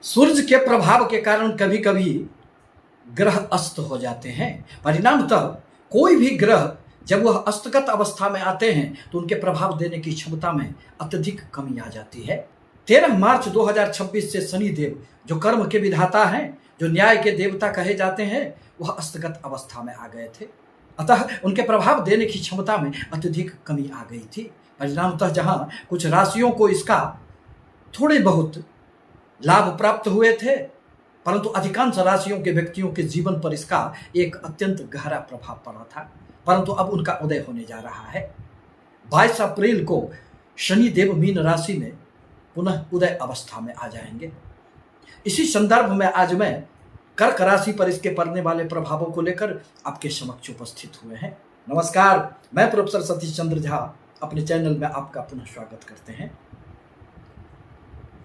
सूर्य के प्रभाव के कारण कभी कभी ग्रह अस्त हो जाते हैं। परिणामतः कोई भी ग्रह जब वह अस्तगत अवस्था में आते हैं तो उनके प्रभाव देने की क्षमता में अत्यधिक कमी आ जाती है। 13 मार्च 2026 से शनिदेव, जो कर्म के विधाता हैं, जो न्याय के देवता कहे जाते हैं, वह अस्तगत अवस्था में आ गए थे। अतः उनके प्रभाव देने की क्षमता में अत्यधिक कमी आ गई थी। परिणामतः जहां कुछ राशियों को इसका थोड़े बहुत लाभ प्राप्त हुए थे, परंतु अधिकांश राशियों के व्यक्तियों के जीवन पर इसका एक अत्यंत गहरा प्रभाव पड़ा था। परंतु अब उनका उदय होने जा रहा है। 22 अप्रैल को शनिदेव मीन राशि में पुनः उदय अवस्था में आ जाएंगे। इसी संदर्भ में आज मैं कर्क राशि पर इसके पड़ने वाले प्रभावों को लेकर आपके समक्ष उपस्थित हुए हैं। नमस्कार, मैं प्रोफेसर सतीश चंद्र झा अपने चैनल में आपका पुनः स्वागत करते हैं।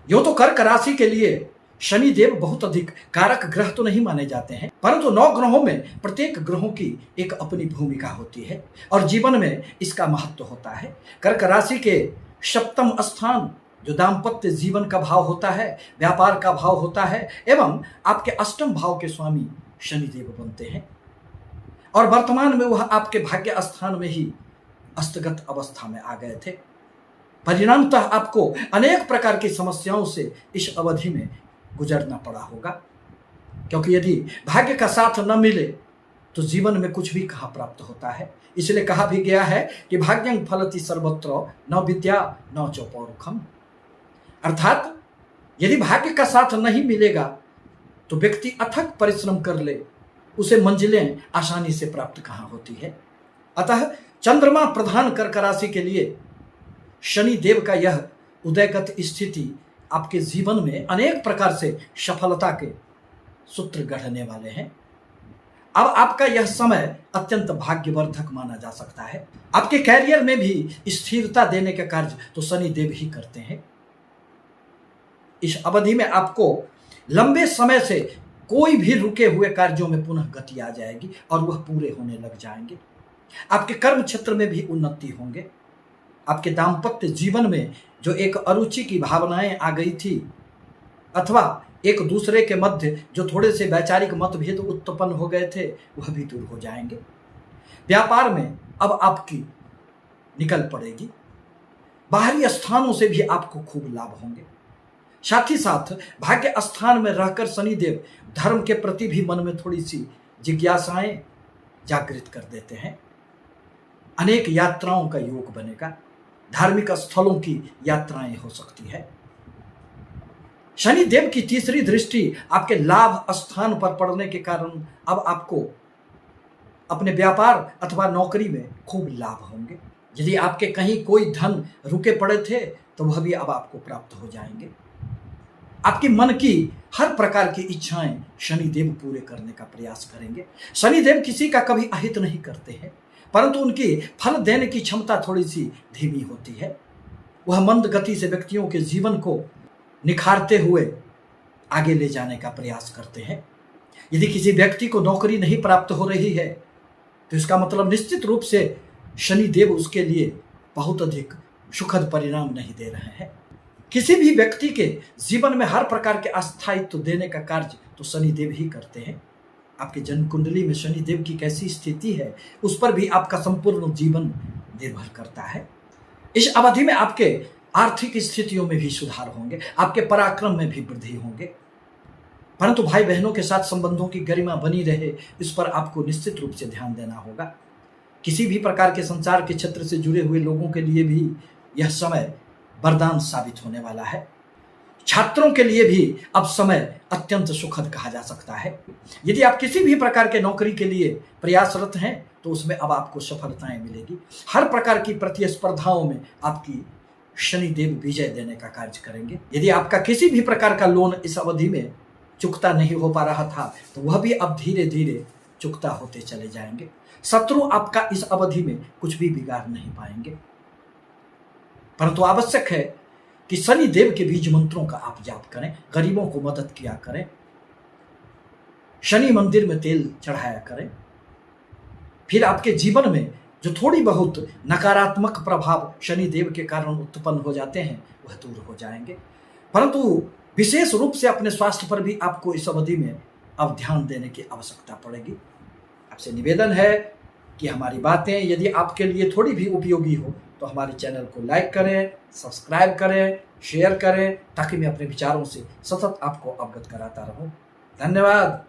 यूं तो कर्क राशि के लिए शनिदेव बहुत अधिक कारक ग्रह तो नहीं माने जाते हैं, परंतु 9 ग्रहों में प्रत्येक ग्रहों की एक अपनी भूमिका होती है और जीवन में इसका महत्व होता है। कर्क राशि के सप्तम स्थान, जो दाम्पत्य जीवन का भाव होता है, व्यापार का भाव होता है, एवं आपके अष्टम भाव के स्वामी शनिदेव बनते हैं और वर्तमान में वह आपके भाग्य स्थान में ही अस्तगत अवस्था में आ गए थे। परिणामतः आपको अनेक प्रकार की समस्याओं से इस अवधि में गुजरना पड़ा होगा, क्योंकि यदि भाग्य का साथ न मिले तो जीवन में कुछ भी कहाँ प्राप्त होता है। इसलिए कहा भी गया है कि भाग्यं फलति सर्वत्र न विद्या न च पौरुखम। अर्थात यदि भाग्य का साथ नहीं मिलेगा तो व्यक्ति अथक परिश्रम कर ले, उसे मंजिलें आसानी से प्राप्त कहाँ होती है। अतः चंद्रमा प्रधान कर्क राशि के लिए शनिदेव का यह उदयगत स्थिति आपके जीवन में अनेक प्रकार से सफलता के सूत्र गढ़ने वाले हैं। अब आपका यह समय अत्यंत भाग्यवर्धक माना जा सकता है। आपके कैरियर में भी स्थिरता देने के कार्य तो शनिदेव ही करते हैं। इस अवधि में आपको लंबे समय से कोई भी रुके हुए कार्यों में पुनः गति आ जाएगी और वह पूरे होने लग जाएंगे। आपके कर्म क्षेत्र में भी उन्नति होंगे। आपके दाम्पत्य जीवन में जो एक अरुचि की भावनाएं आ गई थी अथवा एक दूसरे के मध्य जो थोड़े से वैचारिक मतभेद उत्पन्न हो गए थे, वह भी दूर हो जाएंगे। व्यापार में अब आपकी निकल पड़ेगी। बाहरी स्थानों से भी आपको खूब लाभ होंगे। साथ ही साथ भाग्य स्थान में रहकर शनिदेव धर्म के प्रति भी मन में थोड़ी सी जिज्ञासाएं जागृत कर देते हैं। अनेक यात्राओं का योग बनेगा। धार्मिक स्थलों की यात्राएं हो सकती है। शनिदेव की तीसरी दृष्टि आपके लाभ स्थान पर पड़ने के कारण अब आपको अपने व्यापार अथवा नौकरी में खूब लाभ होंगे। यदि आपके कहीं कोई धन रुके पड़े थे तो वह भी अब आपको प्राप्त हो जाएंगे। आपकी मन की हर प्रकार की इच्छाएं शनिदेव पूरे करने का प्रयास करेंगे। शनिदेव किसी का कभी अहित नहीं करते हैं, परंतु उनकी फल देने की क्षमता थोड़ी सी धीमी होती है। वह मंद गति से व्यक्तियों के जीवन को निखारते हुए आगे ले जाने का प्रयास करते हैं। यदि किसी व्यक्ति को नौकरी नहीं प्राप्त हो रही है तो इसका मतलब निश्चित रूप से शनिदेव उसके लिए बहुत अधिक सुखद परिणाम नहीं दे रहे हैं। किसी भी व्यक्ति के जीवन में हर प्रकार के अस्थायित्व देने का कार्य तो शनिदेव ही करते हैं। आपके जन्म कुंडली में शनिदेव की कैसी स्थिति है उस पर भी आपका संपूर्ण जीवन निर्भर करता है। इस अवधि में आपके आर्थिक स्थितियों में भी सुधार होंगे, आपके पराक्रम में भी वृद्धि होंगे, परंतु भाई बहनों के साथ संबंधों की गरिमा बनी रहे, इस पर आपको निश्चित रूप से ध्यान देना होगा। किसी भी प्रकार के संचार के क्षेत्र से जुड़े हुए लोगों के लिए भी यह समय वरदान साबित होने वाला है। छात्रों के लिए भी अब समय अत्यंत सुखद कहा जा सकता है। यदि आप किसी भी प्रकार के नौकरी के लिए प्रयासरत हैं तो उसमें अब आपको सफलताएं मिलेगी। हर प्रकार की प्रतिस्पर्धाओं में आपकी शनिदेव विजय देने का कार्य करेंगे। यदि आपका किसी भी प्रकार का लोन इस अवधि में चुकता नहीं हो पा रहा था तो वह भी अब धीरे धीरे चुकता होते चले जाएंगे। शत्रु आपका इस अवधि में कुछ भी बिगाड़ नहीं पाएंगे, परंतु आवश्यक है कि शनिदेव के बीज मंत्रों का आप जाप करें, गरीबों को मदद किया करें, शनि मंदिर में तेल चढ़ाया करें। फिर आपके जीवन में जो थोड़ी बहुत नकारात्मक प्रभाव शनिदेव के कारण उत्पन्न हो जाते हैं वह दूर हो जाएंगे। परंतु विशेष रूप से अपने स्वास्थ्य पर भी आपको इस अवधि में अब ध्यान देने की आवश्यकता पड़ेगी। आपसे निवेदन है कि हमारी बातें यदि आपके लिए थोड़ी भी उपयोगी हो तो हमारे चैनल को लाइक करें, सब्सक्राइब करें, शेयर करें, ताकि मैं अपने विचारों से सतत आपको अवगत कराता रहूं। धन्यवाद।